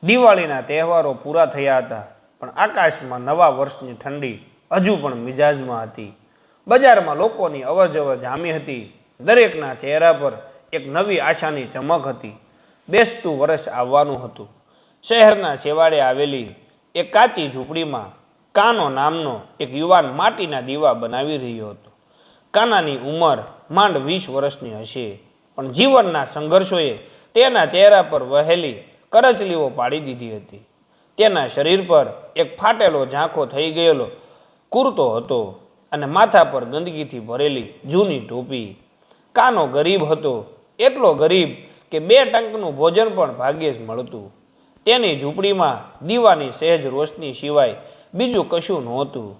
દિવાળીના તહેવારો પૂરા થયા હતા, પણ આકાશમાં નવા વર્ષની ઠંડી હજુ પણ મિજાજમાં હતી. બજારમાં લોકોની અવરજવર જામી હતી. દરેકના ચહેરા પર એક નવી આશાની ચમક હતી. બેસતું વર્ષ આવવાનું હતું. શહેરના છેવાડે આવેલી એક કાચી ઝૂંપડીમાં કાનો નામનો એક યુવાન માટીના દીવા બનાવી રહ્યો હતો. કાનાની ઉંમર માંડ 20 વર્ષની હશે, પણ જીવનના સંઘર્ષોએ તેના ચહેરા પર વહેલી કરચલીઓ પાડી દીધી હતી. તેના શરીર પર એક ફાટેલો ઝાંખો થઈ ગયેલો કુર્તો હતો અને માથા પર ગંદકીથી ભરેલી જૂની ટોપી. કાનો ગરીબ હતો, એટલો ગરીબ કે 2 ટંકનું ભોજન પણ ભાગ્યે જ મળતું. તેની ઝૂંપડીમાં દીવાની સહેજ રોશની સિવાય બીજું કશું નહોતું.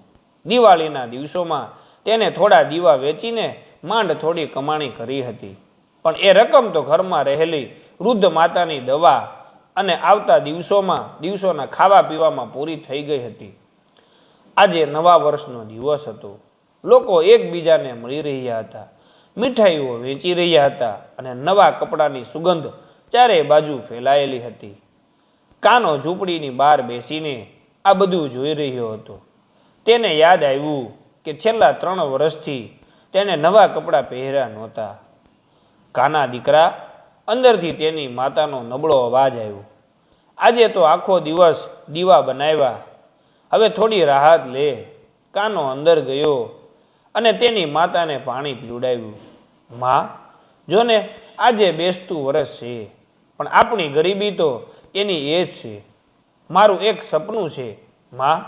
દિવાળીના દિવસોમાં તેને થોડા દીવા વેચીને માંડ થોડી કમાણી કરી હતી, પણ એ રકમ તો ઘરમાં રહેલી વૃદ્ધ માતાની દવા અને આવતા દિવસોના ખાવા પીવામાં પૂરી થઈ ગઈ હતી. આજે નવા વર્ષનો દિવસ હતો. લોકો એકબીજાને મળી રહ્યા હતા, મીઠાઈઓ વેચી રહ્યા હતા અને નવા કપડાની સુગંધ ચારે બાજુ ફેલાયેલી હતી. કાનો ઝૂંપડીની બહાર બેસીને આ બધું જોઈ રહ્યો હતો. તેને યાદ આવ્યું કે છેલ્લા 3 વર્ષથી તેને નવા કપડાં પહેર્યા નહોતા. કાના દીકરા, અંદરથી તેની માતાનો નબળો અવાજ આવ્યો. આજે તો આખો દિવસ દીવા બનાવ્યા, હવે થોડી રાહત લે. કાનો અંદર ગયો અને તેની માતાને પાણી પીવડાવ્યું. માં, જોને આજે બેસતું વરસ છે, પણ આપણી ગરીબી તો એની એ જ છે. મારું એક સપનું છે માં.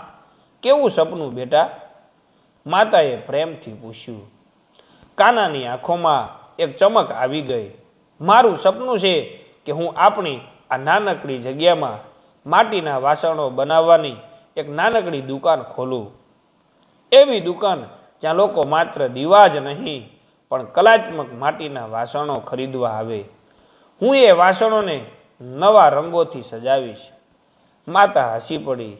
કેવું સપનું બેટા? માતાએ પ્રેમથી પૂછ્યું. કાનાની આંખોમાં એક ચમક આવી ગઈ. મારું સપનું છે કે હું આપણી આ નાનકડી જગ્યામાં માટીના વાસણો બનાવવાની એક નાનકડી દુકાન ખોલું. એવી દુકાન જ્યાં લોકો માત્ર દીવા જ નહીં, પણ કલાત્મક માટીના વાસણો ખરીદવા આવે. હું એ વાસણોને નવા રંગોથી સજાવીશ. માતા હસી પડી,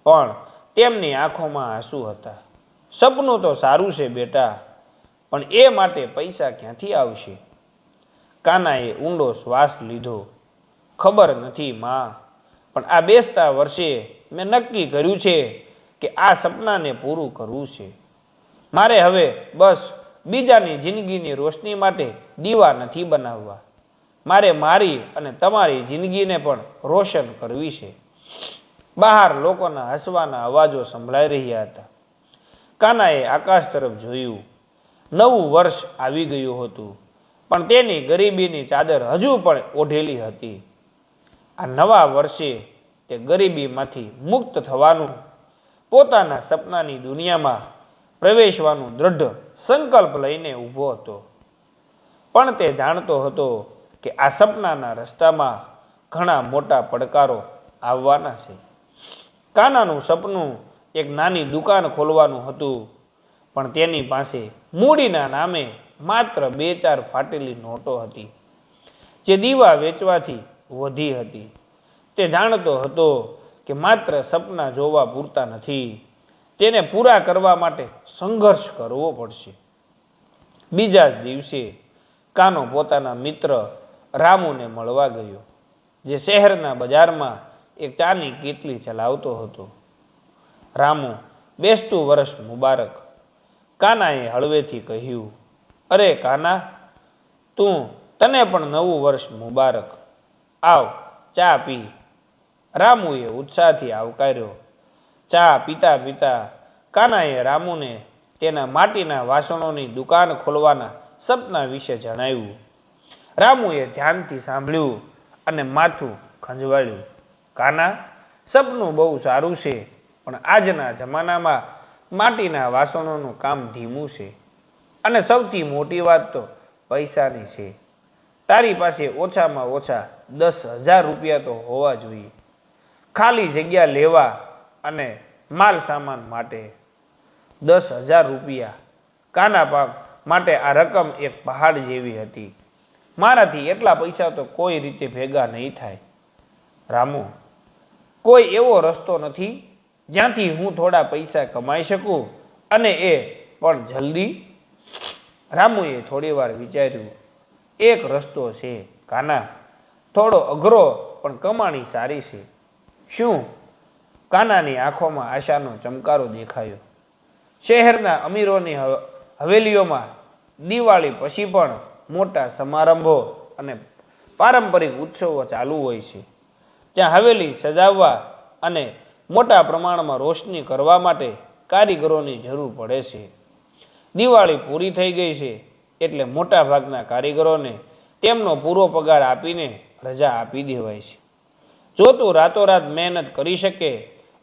પણ તેમની આંખોમાં આંસુ હતા. સપનું તો સારું છે બેટા, પણ એ માટે પૈસા ક્યાંથી આવશે? કાનાએ ઊંડો શ્વાસ લીધો. ખબર નથી માં, પણ આ બેસતા વર્ષે મેં નક્કી કર્યું છે કે આ સપનાને પૂરું કરવું છે. મારે હવે બસ બીજાની જિંદગીની રોશની માટે દીવા નથી બનાવવા. મારે મારી અને તમારી જિંદગીને પણ રોશન કરવી છે. બહાર લોકોના હસવાના અવાજો સંભળાઈ રહ્યા હતા. કાનાએ આકાશ તરફ જોયું. નવું વર્ષ આવી ગયું હતું, પણ તેની ગરીબીની ચાદર હજુ પણ ઓઢેલી હતી. આ નવા વર્ષે તે ગરીબીમાંથી મુક્ત થવાનું, પોતાના સપનાની દુનિયામાં પ્રવેશવાનું દ્રઢ સંકલ્પ લઈને ઊભો હતો. પણ તે જાણતો હતો કે આ સપનાના રસ્તામાં ઘણા મોટા પડકારો આવવાના છે. કાનાનું સપનું એક નાની દુકાન ખોલવાનું હતું, પણ તેની પાસે મૂડીના નામે માત્ર 2-4 ફાટેલી નોટો હતી, જે દીવા વેચવાથી વધી હતી. તે જાણતો હતો કે માત્ર સપના જોવા પૂરતા નથી, તેને પૂરા કરવા માટે સંઘર્ષ કરવો પડશે. બીજા જ દિવસે કાનો પોતાના મિત્ર રામુને મળવા ગયો, જે શહેરના બજારમાં એક ચાની કીટલી ચલાવતો હતો. રામુ, બેસતું વર્ષ મુબારક. કાનાએ હળવેથી કહ્યું. અરે કાના, તને પણ નવું વર્ષ મુબારક. આવ, ચા પી. રામુએ ઉત્સાહથી આવકાર્યો. ચા પીતા પીતા કાનાએ રામુને તેના માટીના વાસણોની દુકાન ખોલવાના સપના વિશે જણાવ્યું. રામુએ ધ્યાનથી સાંભળ્યું અને માથું ખંજવાળ્યું. કાના, સપનું બહુ સારું છે, પણ આજના જમાનામાં માટીના વાસણોનું કામ ધીમું છે, અને સૌથી મોટી વાત તો પૈસાની છે. તારી પાસે ઓછામાં ઓછા 10,000 રૂપિયા તો હોવા જોઈએ, ખાલી જગ્યા લેવા અને માલ સામાન માટે. 10,000 રૂપિયા! કાના માટે આ રકમ એક પહાડ જેવી હતી. મારાથી એટલા પૈસા તો કોઈ રીતે ભેગા નહીં થાય. રામુ, કોઈ એવો રસ્તો નથી જ્યાંથી હું થોડા પૈસા કમાઈ શકું, અને એ પણ જલ્દી? રામુએ થોડી વાર વિચાર્યું. એક રસ્તો છે કાના, થોડો અઘરો પણ કમાણી સારી છે. શું? કાનાની આંખોમાં આશાનો ચમકારો દેખાયો. શહેરના અમીરોની હવેલીઓમાં દિવાળી પછી પણ મોટા સમારંભો અને પારંપરિક ઉત્સવો ચાલુ હોય છે. ત્યાં હવેલી સજાવવા અને મોટા પ્રમાણમાં રોશની કરવા માટે કારીગરોની જરૂર પડે છે. દિવાળી પૂરી થઈ ગઈ છે એટલે મોટા ભાગના કારીગરોને તેમનો પૂરો પગાર આપીને રજા આપી દેવાય છે. જો તું રાતોરાત મહેનત કરી શકે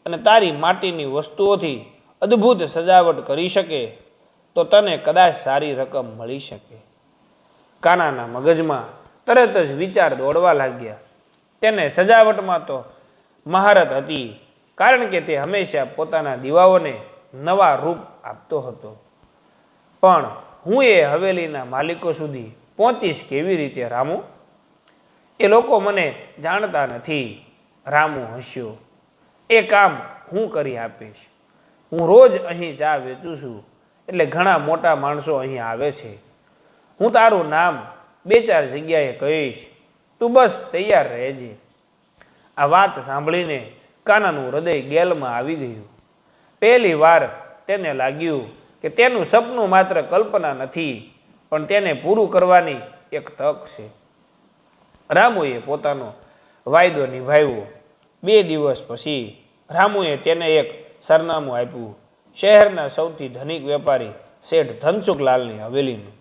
અને તારી માટીની વસ્તુઓથી અદ્ભુત સજાવટ કરી શકે તો તને કદાચ સારી રકમ મળી શકે. કાનાના મગજમાં તરત જ વિચાર દોડવા લાગ્યા. તેને સજાવટમાં તો મહારત હતી, કારણ કે તે હંમેશા પોતાના દીવાઓને નવા રૂપ આપતો હતો. પણ હું એ હવેલીના માલિકો સુધી પહોંચીશ કેવી રીતે, રામુ? એ લોકો મને જાણતા નથી. રામુ હસ્યો. એ કામ હું કરી આપીશ. હું રોજ અહીં ચા વેચું છું, એટલે ઘણા મોટા માણસો અહીં આવે છે. હું તારું નામ 2-4 જગ્યાએ કહીશ. તું બસ તૈયાર રહેજે. આ વાત સાંભળીને કાનાનું હૃદય ગેલમાં આવી ગયું. પહેલી વાર તેને લાગ્યું કે તેનું સપનું માત્ર કલ્પના નથી, પણ તેને પૂરું કરવાની એક તક છે. રામુએ પોતાનો વાયદો નિભાવ્યો. 2 દિવસ પછી રામુએ તેને એક સરનામું આપ્યું. શહેરના સૌથી ધનિક વેપારી શેઠ ધનસુખલાલની હવેલીનું.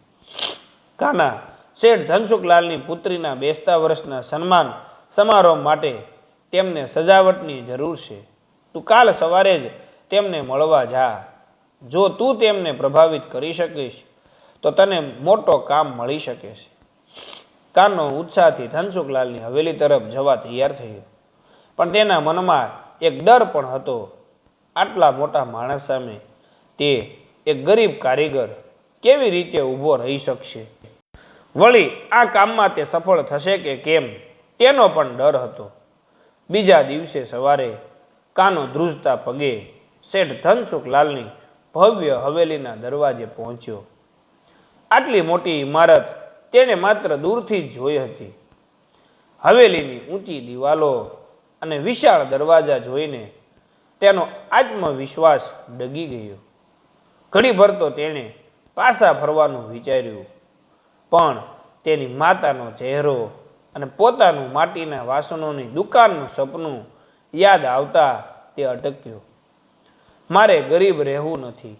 કાના, શેઠ ધનસુખલાલની પુત્રીના બેસતા વર્ષના સન્માન સમારોહ માટે તેમને સજાવટની જરૂર છે. તું કાલ સવારે જ તેમને મળવા જા. જો તું તેમને પ્રભાવિત કરી શકીશ તો તને મોટો કામ મળી શકે છે. કાનો ઉત્સાહથી ધનસુખલાલની હવેલી તરફ જવા તૈયાર થયો, પણ તેના મનમાં એક ડર પણ હતો. આટલા મોટા માણસ સામે તે એક ગરીબ કારીગર કેવી રીતે ઊભો રહી શકશે? વળી આ કામમાં તે સફળ થશે કે કેમ, તેનો પણ ડર હતો. બીજા દિવસે સવારે કાનો ધ્રુજતા પગે શેઠ ધનસુખલાલની ભવ્ય હવેલીના દરવાજે પહોંચ્યો. આટલી મોટી ઇમારત તેણે માત્ર દૂરથી જ જોઈ હતી. હવેલીની ઊંચી દિવાલો અને વિશાળ દરવાજા જોઈને તેનો આત્મવિશ્વાસ ડગી ગયો. ઘડીભર તો તેણે પાછા ફરવાનું વિચાર્યું, પણ તેની માતાનો ચહેરો અને પોતાનું માટીના વાસણોની દુકાનનું સપનું યાદ આવતા તે અટક્યો. મારે ગરીબ રહેવું નથી,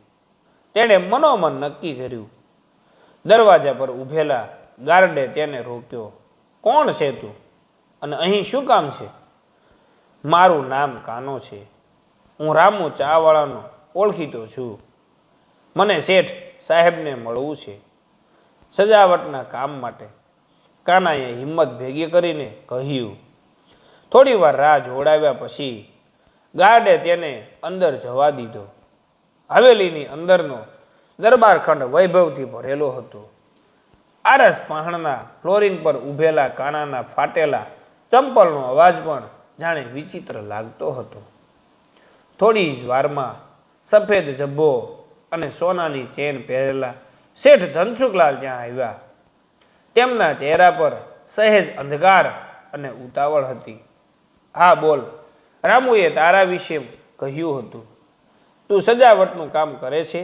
તેણે મનોમન નક્કી કર્યું. દરવાજા પર ઊભેલા ગાર્ડે તેને રોક્યો. કોણ છે તું અને અહીં શું કામ છે? મારું નામ કાનો છે. હું રામુ ચાવાળાનો ઓળખીતો છું. મને શેઠ સાહેબને મળવું છે સજાવટના કામ માટે. કાનાએ હિંમત ભેગી કરીને કહ્યું. થોડી વાર રાહ જોડાવ્યા પછી ગાર્ડે તેને અંદર જવા દીધો. હવેલીની અંદરનો દરબારખંડ વૈભવથી ભરેલો હતો. આરસ પહાણના ફ્લોરિંગ પર ઊભેલા કાનાના ફાટેલા ચંપલનો અવાજ પણ જાણે વિચિત્ર લાગતો હતો. થોડી જ વારમાં સફેદ જબ્બો અને સોનાની ચેન પહેરેલા શેઠ ધનસુખલાલ ત્યાં આવ્યા. તેમના ચહેરા પર સહેજ અંધકાર અને ઉતાવળ હતી. હા બોલ, રામુએ તારા વિશે કહ્યું હતું. તું સજાવટનું કામ કરે છે.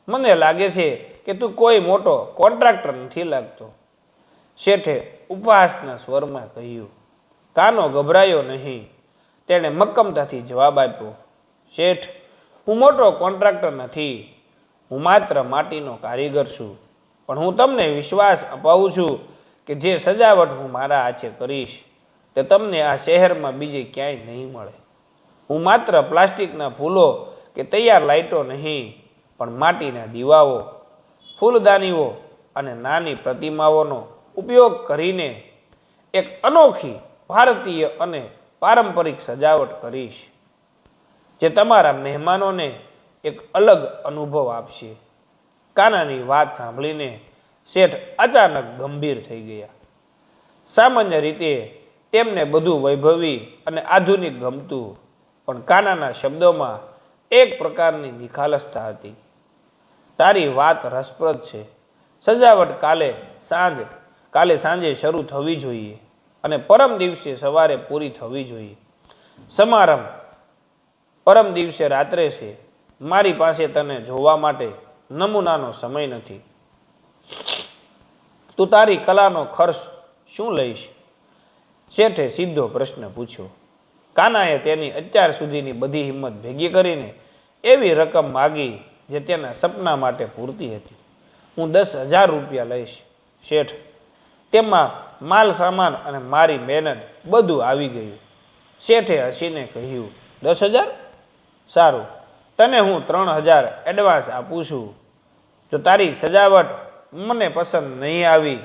મને લાગે છે કે તું કોઈ મોટો કોન્ટ્રાક્ટર નથી લાગતો, શેઠે ઉપહાસના સ્વરમાં કહ્યું. કાનો ગભરાયો નહીં. તેણે મક્કમતાથી જવાબ આપ્યો. શેઠ, હું મોટો કોન્ટ્રાક્ટર નથી. હું માત્ર માટીનો કારીગર છું. પણ હું તમને વિશ્વાસ અપાવું છું કે જે સજાવટ હું મારા હાથે કરીશ તે તમને આ શહેરમાં બીજે ક્યાંય નહીં મળે. હું માત્ર પ્લાસ્ટિકના ફૂલો કે તૈયાર લાઇટો નહીં, પણ માટીના દીવાઓ, ફૂલદાનીઓ અને નાની પ્રતિમાઓનો ઉપયોગ કરીને એક અનોખી ભારતીય અને પારંપરિક સજાવટ કરીશ, જે તમારા મહેમાનોને એક અલગ અનુભવ આપશે. કાનાની વાત સાંભળીને શેઠ અચાનક ગંભીર થઈ ગયા. સામાન્ય રીતે તેમને બધું વૈભવી અને આધુનિક ગમતું, પણ કાનાના શબ્દોમાં એક પ્રકારની નિખાલસતા હતી. તારી વાત રસપ્રદ છે. સજાવટ કાલે સાંજે શરૂ થવી જોઈએ. અને પરમ દિવસે સવારે પૂરી થવી જોઈએ. સમારંભ પરમ દિવસે રાત્રે છે. મારી પાસે તને જોવા માટે નમૂનાનો સમય નથી. તું તારી કલાનો ખર્ચ શું લઈશ? શેઠે સીધો પ્રશ્ન પૂછ્યો. કાનાએ તેની અત્યાર સુધીની બધી હિંમત ભેગી કરીને એવી રકમ માગી જે તેના સપના માટે પૂરતી હતી. હું 10,000 રૂપિયા લઈશ શેઠ. તેમાં માલ સામાન અને મારી મહેનત બધું આવી ગયું. શેઠે હસીને કહ્યું, 10,000? સારું, તને હું 3,000 એડવાન્સ આપું છું. જો તારી સજાવટ મને પસંદ નહીં આવી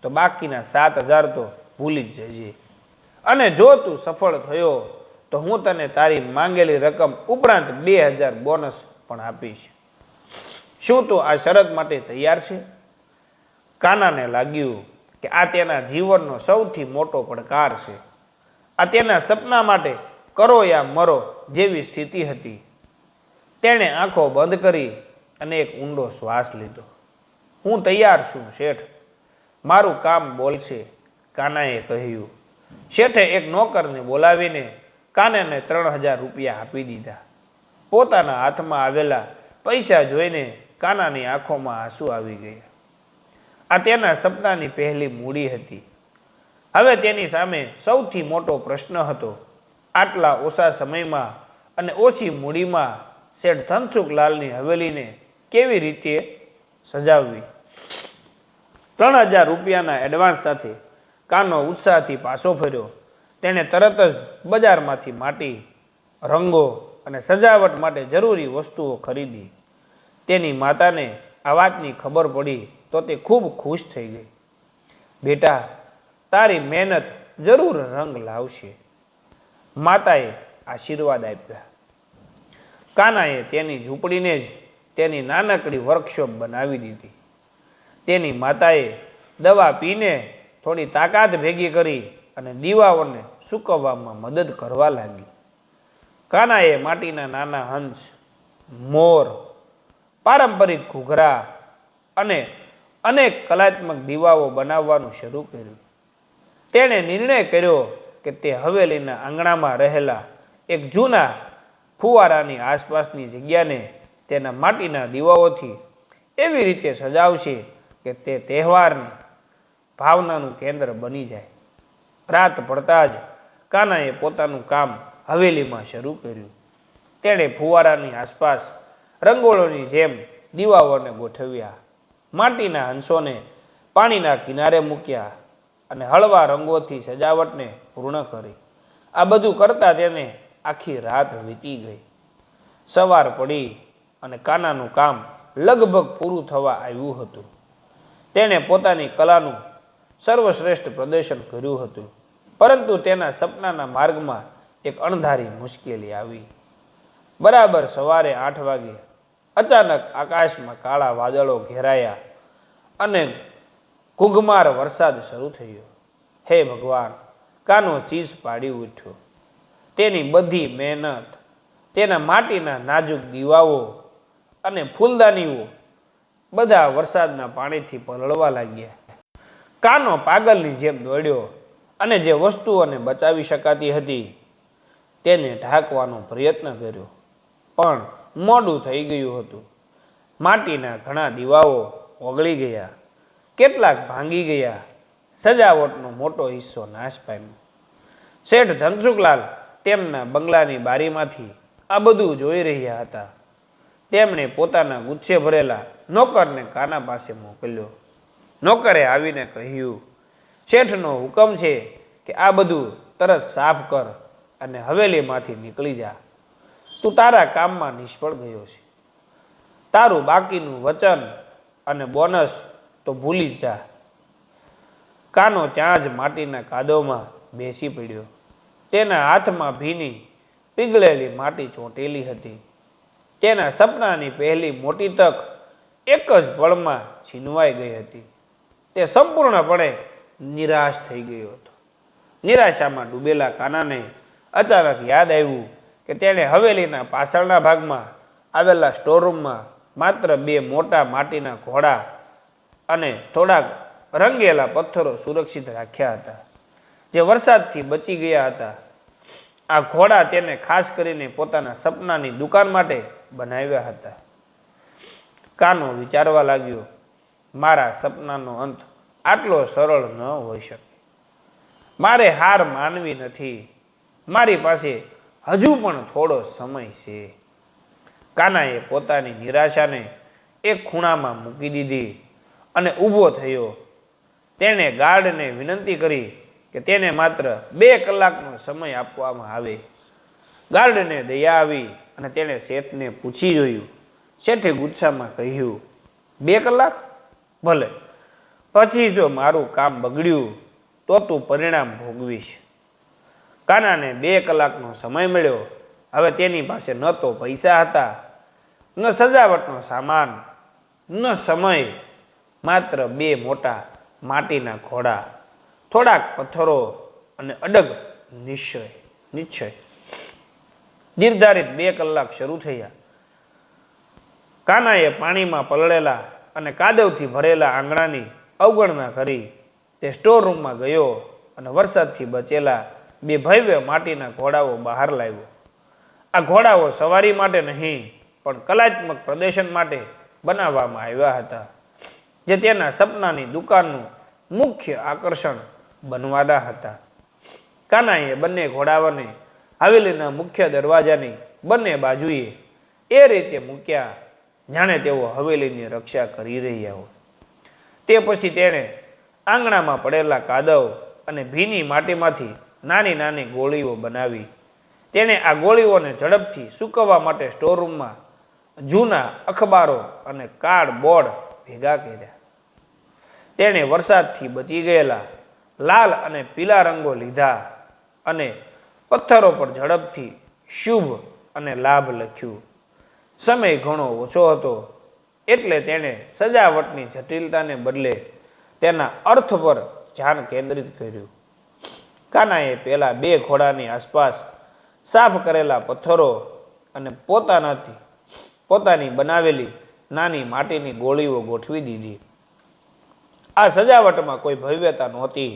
તો બાકીના 7,000 તો ભૂલી જ જજે. અને જો તું સફળ થયો તો હું તને તારી માંગેલી રકમ ઉપરાંત 2,000 બોનસ પણ આપીશ. શું તું આ શરત માટે તૈયાર છે? કાનાને લાગ્યું કે આ તેના જીવનનો સૌથી મોટો પડકાર છે. આ તેના સપના માટે કરો યા મરો જેવી સ્થિતિ હતી. તેણે આંખો બંધ કરી અને એક ઊંડો શ્વાસ લીધો. હું તૈયાર છું શેઠ, મારું કામ બોલશે, કાનાએ કહ્યું. શેઠે એક નોકરને બોલાવીને કાનાને 3,000 રૂપિયા આપી દીધા. પોતાના હાથમાં આવેલા પૈસા જોઈને કાનાની આંખોમાં આંસુ આવી ગયા. આ તેના સપનાની પહેલી મૂડી હતી. હવે તેની સામે સૌથી મોટો પ્રશ્ન હતો. આટલા ઓછા સમયમાં અને ઓછી મૂડીમાં શેઠ ધનસુખલાલની હવેલીને કેવી રીતે સજાવવી? 3,000 રૂપિયાના એડવાન્સ સાથે કાનો ઉત્સાહથી પાછો ફર્યો. તેણે તરત જ બજારમાંથી માટી, રંગો અને સજાવટ માટે જરૂરી વસ્તુઓ ખરીદી. તેની માતાને આ વાતની ખબર પડી તો તે ખૂબ ખુશ થઈ ગઈ. બેટા, તારી મહેનત જરૂર રંગ લાવશે, માતાએ આશીર્વાદ આપ્યા. કાનાએ તેની ઝૂંપડીને જ તેની નાનકડી વર્કશોપ બનાવી દીધી. તેની માતાએ દવા પીને થોડી તાકાત ભેગી કરી અને દીવાઓને સૂકવવામાં મદદ કરવા લાગી. કાનાએ માટીના નાના હંસ, મોર, પારંપરિક ઘૂઘરા અને અનેક કલાત્મક દીવાઓ બનાવવાનું શરૂ કર્યું. તેણે નિર્ણય કર્યો કે તે હવેલીના આંગણામાં રહેલા એક જૂના ફુવારાની આસપાસની જગ્યાને તેના માટીના દીવાઓથી એવી રીતે સજાવશે કે તે તહેવારની ભાવનાનું કેન્દ્ર બની જાય. રાત પડતા જ કાનાએ પોતાનું કામ હવેલીમાં શરૂ કર્યું. તેણે ફુવારાની આસપાસ રંગોળીની જેમ દીવાઓને ગોઠવ્યા, માટીના હંસોને પાણીના કિનારે મૂક્યા અને હળવા રંગોથી સજાવટને પૂર્ણ કરી. આ બધું કરતાં તેને આખી રાત વીતી ગઈ. સવાર પડી અને કાનાનું કામ લગભગ પૂરું થવા આવ્યું હતું. તેણે પોતાની કલાનું સર્વશ્રેષ્ઠ પ્રદર્શન કર્યું હતું, પરંતુ તેના સપનાના માર્ગમાં એક અણધારી મુશ્કેલી આવી. બરાબર સવારે 8 વાગે અચાનક આકાશમાં કાળા વાદળો ઘેરાયા અને ઘૂઘમાર વરસાદ શરૂ થયો. હે ભગવાન! કાનો ચીસ પાડી ઉઠ્યો. તેની બધી મહેનત, તેના માટીના નાજુક દીવાઓ અને ફૂલદાનીઓ બધા વરસાદના પાણીથી પલળવા લાગ્યા. કાનો પાગલની જેમ દોડ્યો અને જે વસ્તુઓને બચાવી શકાતી હતી તેને ઢાંકવાનો પ્રયત્ન કર્યો, પણ મોડું થઈ ગયું હતું. માટીના ઘણા દીવાઓ ઓગળી ગયા, કેટલાક ભાંગી ગયા, સજાવટનો મોટો હિસ્સો નાશ પામ્યો. શેઠ ધનસુખલાલ તેમના બંગલાની બારીમાંથી આ બધું જોઈ રહ્યા હતા. તેમણે પોતાના ગુસ્સે ભરેલા નોકરને કાના પાસે મોકલ્યો. નોકરે આવીને કહ્યું, શેઠનો હુકમ છે કે આ બધું તરત સાફ કર અને હવેલીમાંથી નીકળી જા. તું તારા કામમાં નિષ્ફળ ગયો છે. તારું બાકીનું વચન અને બોનસ તો ભૂલી જા. કાનો ત્યાં જ માટીના કાદવમાં બેસી પડ્યો. તેના હાથમાં ભીની પીગળેલી માટી ચોંટેલી હતી. તેના સપનાની પહેલી મોટી તક એક જ પળમાં છીનવાઈ ગઈ હતી. તે સંપૂર્ણપણે નિરાશ થઈ ગયો હતો. નિરાશામાં ડૂબેલા કાનાને અચાનક યાદ આવ્યું કે તેણે હવેલીના પાછળના ભાગમાં આવેલા સ્ટોરરૂમમાં માત્ર 2 મોટા માટીના ઘોડા અને થોડાક રંગેલા પથ્થરો સુરક્ષિત રાખ્યા હતા. જે વરસાદથી બચી ગયા હતા. આ ઘોડા તેને ખાસ કરીને પોતાના સપનાની દુકાન માટે બનાવ્યા હતા. કાનો વિચારવા લાગ્યો, મારા સપનાનો અંત આટલો સરળ ન હોઈ શકે. મારે હાર માનવી નથી. મારી પાસે હજુ પણ થોડો સમય છે. કાનાએ પોતાની નિરાશાને એક ખૂણામાં મૂકી દીધી અને ઊભો થયો. તેણે ગાર્ડને વિનંતી કરી કે તેને માત્ર 2 કલાકનો સમય આપવામાં આવે. ગાર્ડને દયા આવી અને તેણે શેઠને પૂછી જોયું. શેઠે ગુસ્સામાં કહ્યું, 2 કલાક? ભલે, પછી જો મારું કામ બગડ્યું તો તું પરિણામ ભોગવીશ. કાનાને 2 કલાકનો સમય મળ્યો. હવે તેની પાસે ન તો પૈસા હતા, ન સજાવટનો સામાન, ન સમય, માત્ર 2 મોટા માટીના ઘોડા, થોડાક પથ્થરો અને અડગ નિશ્ચય. નિર્ધારિત 2 કલાક શરૂ થયા. કાનાએ પાણીમાં પલળેલા અને કાદવથી ભરેલા આંગણાની અવગણના કરી તે સ્ટોર રૂમમાં ગયો અને વરસાદથી બચેલા 2 ભવ્ય માટીના ઘોડાઓ બહાર લાવ્યો. આ ઘોડાઓ સવારી માટે નહીં પણ કલાત્મક પ્રદર્શન માટે બનાવવામાં આવ્યા હતા, જે તેના સપનાની દુકાનનું મુખ્ય આકર્ષણ બનવાના હતા. કાનાએ બંને ઘોડાઓને હવેલીના મુખ્ય દરવાજાની બંને બાજુએ એ રીતે મૂક્યા જાણે તેઓ હવેલીની રક્ષા કરી રહ્યા હોય. તે પછી તેણે આંગણામાં પડેલા કાદવ અને ભીની માટીમાંથી નાની નાની ગોળીઓ બનાવી. તેણે આ ગોળીઓને ઝડપથી સૂકવવા માટે સ્ટોરરૂમમાં જૂના અખબારો અને કાર્ડબોર્ડ ભેગા કર્યા. તેણે વરસાદથી બચી ગયેલા લાલ અને પીળા રંગો લીધા અને પથ્થરો પર ઝડપથી શુભ અને લાભ લખ્યું. સમય ઘણો ઓછો હતો એટલે તેણે સજાવટની જટિલતાને બદલે તેના અર્થ પર ધ્યાન કેન્દ્રિત કર્યું. કાનાએ પેલા 2 ઘોડાની આસપાસ સાફ કરેલા પથ્થરો અને પોતાની બનાવેલી નાની માટીની ગોળીઓ ગોઠવી દીધી. આ સજાવટમાં કોઈ ભવ્યતા નહોતી,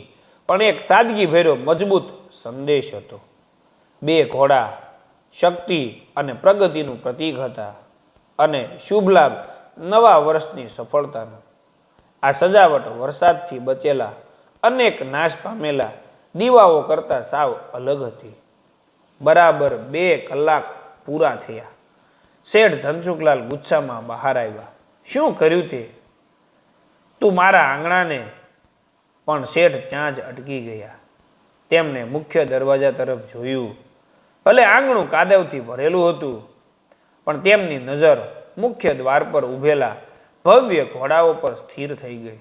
પણ એક સાદગીભર્યો મજબૂત સંદેશ હતો. 2 ઘોડા શક્તિ અને પ્રગતિનું પ્રતીક હતા અને શુભ લાભ નવા વર્ષની સફળતાનો. આ સજાવટ વરસાદથી બચેલા અનેક નાશ પામેલા દીવાઓ કરતાં સાવ અલગ હતી. બરાબર 2 કલાક પૂરા થયા. શેઠ ધનસુખલાલ ગુસ્સામાં બહાર આવ્યા. શું કર્યું તે? તું મારા આંગણાને? પણ શેઠ ત્યાં જ અટકી ગયા. તેમને મુખ્ય દરવાજા તરફ જોયું. ભલે આંગણું કાદવથી ભરેલું હતું, પણ તેમની નજર મુખ્ય દ્વાર પર ઊભેલા ભવ્ય ઘોડાઓ પર સ્થિર થઈ ગઈ.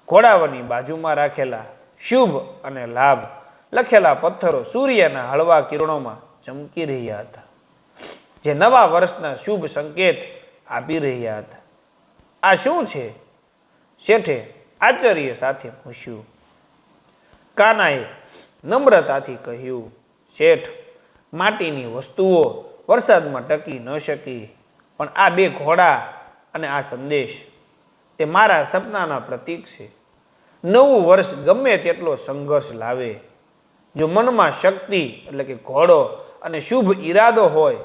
ઘોડાઓની બાજુમાં રાખેલા શુભ અને લાભ લખેલા પથ્થરો સૂર્યના હળવા કિરણોમાં ચમકી રહ્યા હતા, જે નવા વર્ષના શુભ સંકેત આપી રહ્યા હતા. આ શું છે? શેઠે આશ્ચર્ય સાથે પૂછ્યું. કાનાએ નમ્રતાથી કહ્યું, શેઠ, માટીની વસ્તુઓ વરસાદમાં ટકી ન શકી, પણ આ 2 ઘોડા અને આ સંદેશ તે મારા સપનાના પ્રતીક છે. નવું વર્ષ ગમે તેટલો સંઘર્ષ લાવે, જો મનમાં શક્તિ એટલે કે ઘોડો અને શુભ ઈરાદો હોય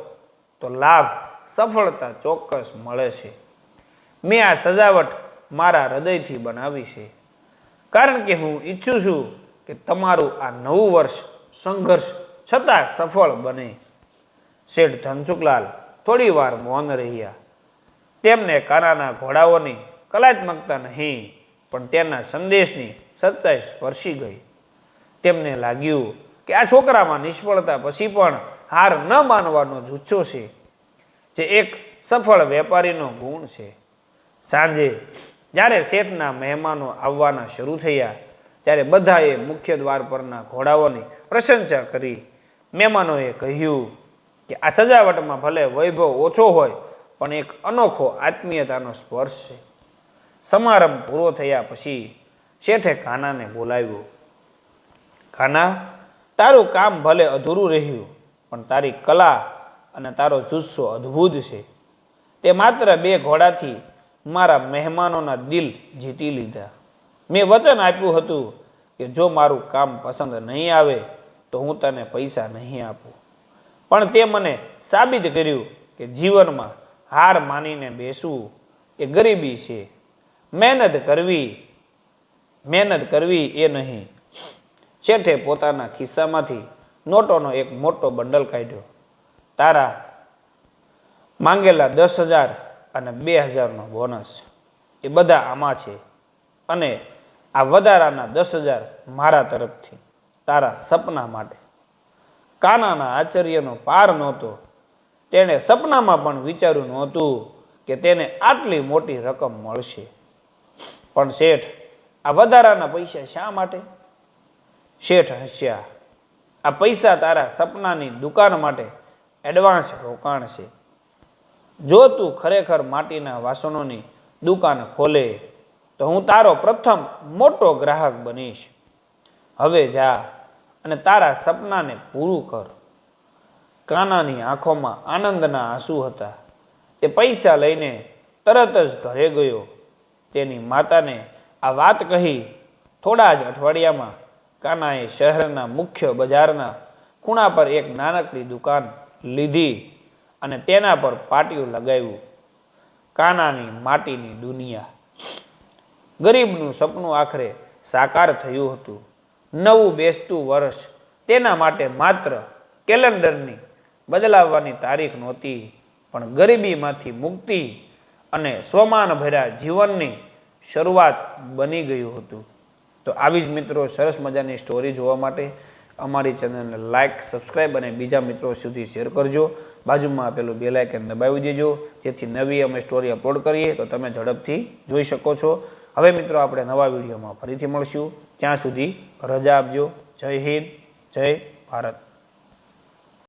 તો લાભ, સફળતા ચોક્કસ મળે છે. મેં આ સજાવટ મારા હૃદયથી બનાવી છે, કારણ કે હું ઈચ્છું છું કે તમારું આ નવું વર્ષ સંઘર્ષ છતાં સફળ બને. શેઠ ધનસુખલાલ થોડી વાર મૌન રહ્યા. તેમને કાનાના ઘોડાઓની કલાત્મકતા નહીં પણ તેના સંદેશની સચ્ચાઈ સ્પર્શી ગઈ. તેમને લાગ્યું કે આ છોકરામાં નિષ્ફળતા પછી પણ હાર ન માનવાનો જુસ્સો છે, જે એક સફળ વેપારીનો ગુણ છે. સાંજે જ્યારે શેઠના મહેમાનો આવવાના શરૂ થયા ત્યારે બધાએ મુખ્ય દ્વાર પરના ઘોડાઓની પ્રશંસા કરી. મહેમાનોએ કહ્યું કે આ સજાવટમાં ભલે વૈભવ ઓછો હોય પણ એક અનોખો આત્મીયતાનો સ્પર્શ છે. સમારંભ પૂરો થયા પછી શેઠે કાનાને બોલાવ્યો. કાના, તારું કામ ભલે અધૂરું રહ્યું, પણ તારી કલા અને તારો જુસ્સો અદ્ભુત છે. તે માત્ર 2 ઘોડાથી મારા મહેમાનોના દિલ જીતી લીધા. મેં વચન આપ્યું હતું કે કે જો મારું કામ પસંદ નહીં આવે તો હું તને પૈસા નહીં આપું. પણ તે મને સાબિત કર્યું કે જીવનમાં હાર માનીને બેસવું એ ગરીબી છે. મહેનત કરવી એ નહીં. શેઠે પોતાના ખિસ્સામાંથી નોટોનો એક મોટો બંડલ કાઢ્યો. તારા માંગેલા 10,000 અને 2,000નો બોનસ એ બધા આમાં છે, અને આ વધારાના 10,000 મારા તરફથી તારા સપના માટે. કાનાના આશ્ચર્યનો પાર નહોતો. તેણે સપનામાં પણ વિચાર્યું નહોતું કે તેને આટલી મોટી રકમ મળશે. પણ શેઠ, આ વધારાના પૈસા શા માટે? શેઠ હસ્યા. આ પૈસા તારા સપનાની દુકાન માટે એડવાન્સ રોકાણ છે. જો તું ખરેખર માટીના વાસણોની દુકાન ખોલે તો હું તારો પ્રથમ મોટો ગ્રાહક બનીશ. હવે જા અને તારા સપનાને પૂરું કર. કાનાની આંખોમાં આનંદના આંસુ હતા. તે પૈસા લઈને તરત જ ઘરે ગયો. તેની માતાને આ વાત કહી. થોડા જ અઠવાડિયામાં કાનાએ શહેરના મુખ્ય બજારના ખૂણા પર એક નાનકડી દુકાન લીધી અને તેના પર પાટિયું લગાવ્યું. કાનાની માટીની દુનિયા. ગરીબનું સપનું આખરે સાકાર થયું હતું. નવું બેસતું વર્ષ તેના માટે માત્ર કેલેન્ડરની બદલાવવાની તારીખ નહોતી, પણ ગરીબીમાંથી મુક્તિ અને સ્વમાન ભર્યા જીવનની શરૂઆત બની ગયું હતું. તો આવી જ મિત્રો સરસ મજાની સ્ટોરી જોવા માટે અમારી ચેનલને લાઇક, સબસ્ક્રાઈબ અને બીજા મિત્રો સુધી શેર કરજો. બાજુમાં આપેલું બેલ આઇકન દબાવી દેજો, જેથી નવી અમે સ્ટોરી અપલોડ કરીએ તો તમે ઝડપથી જોઈ શકો છો. હવે મિત્રો આપણે નવા વિડીયોમાં ફરીથી મળશું. ત્યાં સુધી રજા આપજો. જય હિન્દ, જય ભારત.